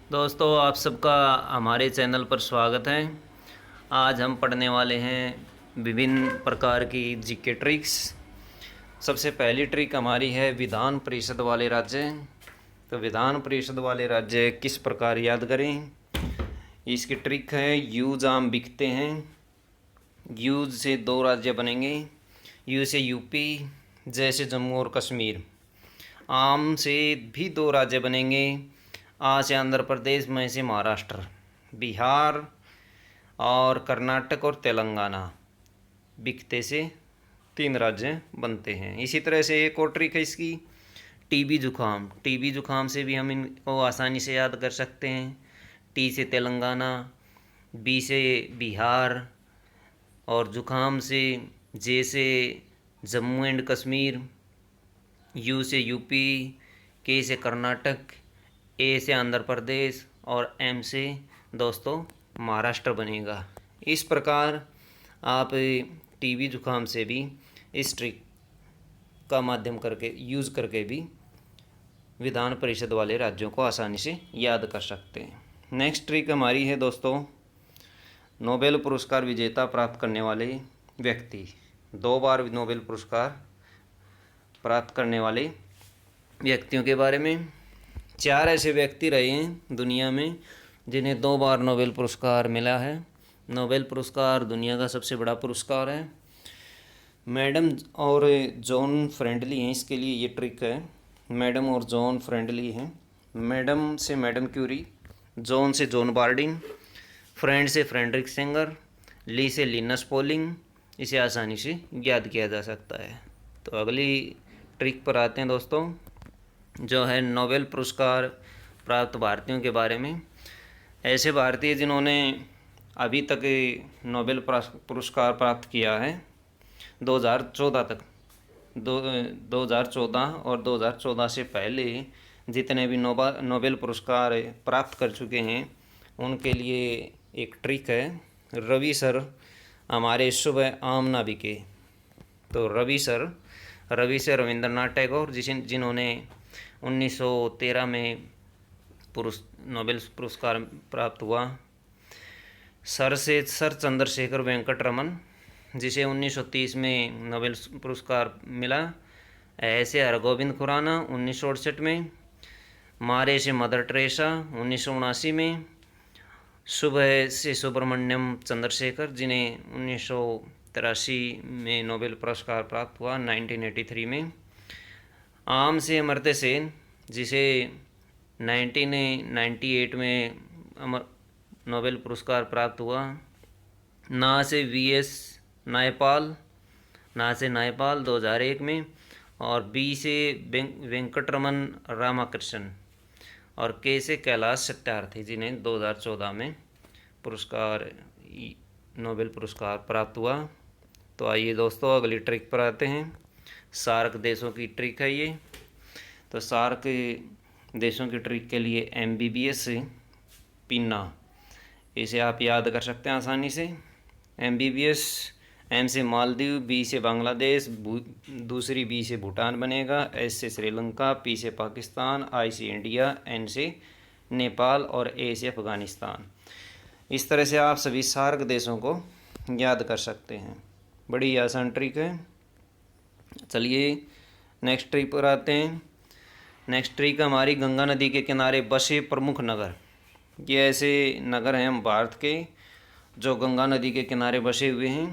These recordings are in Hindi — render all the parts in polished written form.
दोस्तों, आप सबका हमारे चैनल पर स्वागत है। आज हम पढ़ने वाले हैं विभिन्न प्रकार की जीके ट्रिक्स। सबसे पहली ट्रिक हमारी है विधान परिषद वाले राज्य। तो विधान परिषद वाले राज्य किस प्रकार याद करें। इसकी ट्रिक है यूज आम बिकते हैं। यूज से दो राज्य बनेंगे। यू से यूपी, जैसे जम्मू और कश्मीर। आम से भी दो राज्य बनेंगे। आ से आंध्र प्रदेश, मैं से महाराष्ट्र, बिहार और कर्नाटक और तेलंगाना। बिकते से तीन राज्य बनते हैं। इसी तरह से एक और ट्रिक है इसकी, टीबी जुखाम। टीबी जुखाम से भी हम इनको आसानी से याद कर सकते हैं। टी से तेलंगाना, बी से बिहार और जुखाम से जे से जम्मू एंड कश्मीर, यू से यूपी, के से कर्नाटक, ए से आंध्र प्रदेश और एम से दोस्तों महाराष्ट्र बनेगा। इस प्रकार आप टीबी जुखाम से भी इस ट्रिक का माध्यम करके यूज़ करके भी विधान परिषद वाले राज्यों को आसानी से याद कर सकते हैं। नेक्स्ट ट्रिक हमारी है दोस्तों, नोबेल पुरस्कार विजेता प्राप्त करने वाले व्यक्ति। 2 बार नोबेल पुरस्कार प्राप्त करने वाले व्यक्तियों के बारे में। 4 ऐसे व्यक्ति रहे हैं दुनिया में जिन्हें 2 बार नोबेल पुरस्कार मिला है। नोबेल पुरस्कार दुनिया का सबसे बड़ा पुरस्कार है। मैडम और जॉन फ्रेंडली हैं, इसके लिए ये ट्रिक है। मैडम और जॉन फ्रेंडली हैं। मैडम से मैडम क्यूरी, जॉन से जॉन बार्डिन, फ्रेंड से फ्रेडरिक सेंगर, ली से लिनस पॉलिंग। इसे आसानी से याद किया जा सकता है। तो अगली ट्रिक पर आते हैं दोस्तों, जो है नोबेल पुरस्कार प्राप्त भारतीयों के बारे में। ऐसे भारतीय जिन्होंने अभी तक नोबेल पुरस्कार प्राप्त किया है 2014 तक। 2014 और 2014 से पहले जितने भी नोबेल पुरस्कार प्राप्त कर चुके हैं उनके लिए एक ट्रिक है। रवि सर हमारे शुभ आम ना बिके। तो रवि से रविंद्रनाथ टैगोर, जिन्होंने 1913 में नोबेल पुरस्कार प्राप्त हुआ। सर से सर चंद्रशेखर वेंकट रमन, जिसे 1930 में नोबेल पुरस्कार मिला। ऐसे हरगोविंद खुराना 1968 में। मारे से मदर टेरेसा 1979 में। सुबह से सुब्रमण्यम चंद्रशेखर, जिन्हें 1983 में नोबेल पुरस्कार प्राप्त हुआ 1983 में। आम से अमर्त्य सेन, जिसे 1998 में नोबेल पुरस्कार प्राप्त हुआ। ना से वीएस नायपाल 2001 में। और बी से वेंकटरमन रामाकृष्णन और के से कैलाश सत्यार्थी, जिन्हें 2014 में नोबेल पुरस्कार प्राप्त हुआ। तो आइए दोस्तों अगली ट्रिक पर आते हैं। सार्क देशों की ट्रिक है ये। तो सार्क देशों की ट्रिक के लिए एमबीबीएस पीना, इसे आप याद कर सकते हैं आसानी से। एमबीबीएस, एम से मालदीव, बी से बांग्लादेश, दूसरी बी से भूटान बनेगा, एस से श्रीलंका, पी से पाकिस्तान, आई से इंडिया, एन से नेपाल और ए से अफ़गानिस्तान। इस तरह से आप सभी सार्क देशों को याद कर सकते हैं। बड़ी आसान ट्रिक है। चलिए नेक्स्ट ट्रिक पर आते हैं। नेक्स्ट ट्रिक हमारी गंगा नदी के किनारे बसे प्रमुख नगर। ये ऐसे नगर हैं हम भारत के जो गंगा नदी के किनारे बसे हुए हैं।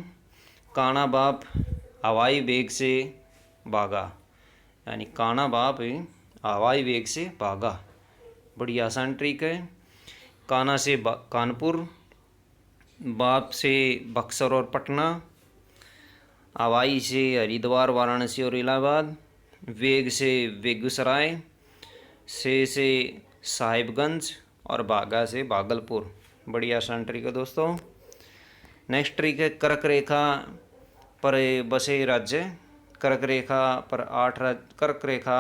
काना बाप हवाई वेग से भागा, यानी काना बाप हवाई वेग से भागा। बड़ी आसान ट्रिक है। काना से कानपुर, बाप से बक्सर और पटना, हवाई से हरिद्वार, वाराणसी और इलाहाबाद, वेग से बेगूसराय, से साहिबगंज और बागा से भागलपुर। बड़ी आसान ट्रिक है दोस्तों। नेक्स्ट ट्रिक है कर्क रेखा पर बसे राज्य। कर्क रेखा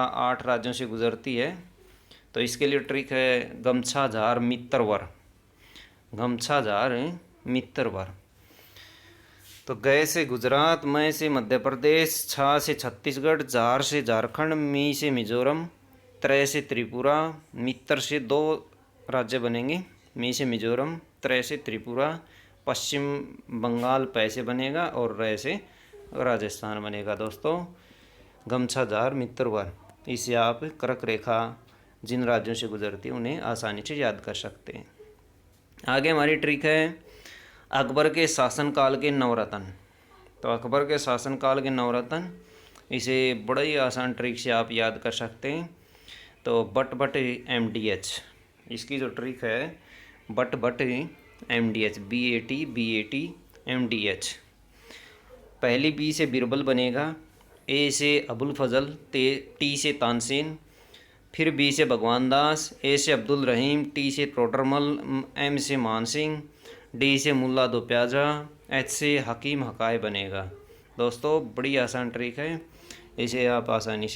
8 राज्यों से गुजरती है। तो इसके लिए ट्रिक है गमछा झार मित्रवर। गमछा झार मित्रवर। तो गए से गुजरात, मैं से मध्य प्रदेश, छा से छत्तीसगढ़, झार से झारखंड, मी से मिजोरम, त्रय से त्रिपुरा, मित्र से 2 राज्य बनेंगे। मी से मिजोरम, त्रै से त्रिपुरा, पश्चिम बंगाल पै से बनेगा और रै से राजस्थान बनेगा दोस्तों। गमछाजार मित्रवर, इसे आप कर्क रेखा जिन राज्यों से गुजरती है उन्हें आसानी से याद कर सकते हैं। आगे हमारी ट्रिक है अकबर के शासनकाल के नवरत्न। तो अकबर के शासनकाल के नवरत्न, इसे बड़ा ही आसान ट्रिक से आप याद कर सकते हैं। तो बट MDH, इसकी जो ट्रिक है बट MDH, BAT MDH। पहली बी से बिरबल बनेगा, ए से अबुल फजल, टी से तानसेन, फिर बी से भगवान दास, ए से अब्दुल रहीम, टी से टोडरमल, एम से मान सिंह, डी से मुल्ला दो प्याजा, एच से हकीम हकाय बनेगा। दोस्तों बड़ी आसान ट्रिक है, इसे आप आसानी से